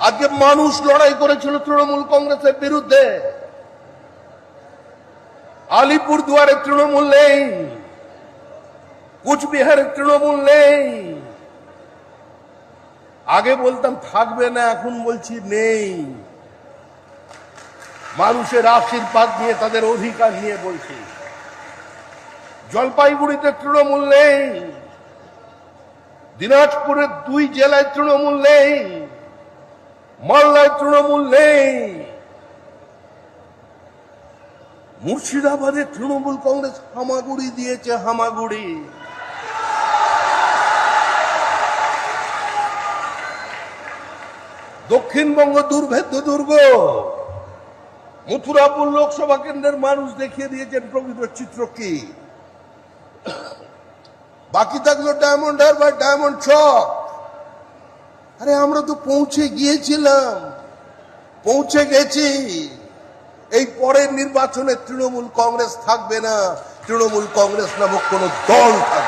আজকে মানুষ লড়াই করেছিল তৃণমূল কংগ্রেসের বিরুদ্ধে। আলিপুরদুয়ারের তৃণমূল নেই, কুচবিহারের তৃণমূল নেই। আগে বলতাম থাকবে না, এখন বলছি নেই। মানুষের আশীর্বাদ নিয়ে, তাদের অধিকার নিয়ে বলছি। জলপাইগুড়িতে তৃণমূল নেই, দিনাজপুরের 2 জেলায় তৃণমূল নেই, মালদায় তৃণমূল নেই, মুর্শিদাবাদে তৃণমূল কংগ্রেস হামাগুড়ি দিয়েছে, হামাগুড়ি। দক্ষিণবঙ্গ দুর্ভেদ্য দুর্গ। মথুরাপুর লোকসভা কেন্দ্রের মানুষ দেখিয়ে দিয়েছেন প্রকৃত চিত্র কি। বাকি থাকলো ডায়মন্ড হারবার, ডায়মন্ড চক। আরে আমরা তো পৌঁছে গিয়েছিলাম, পৌঁছে গেছি। এই পরের নির্বাচনে তৃণমূল কংগ্রেস থাকবে না, তৃণমূল কংগ্রেস নামক কোন দল থাকবে।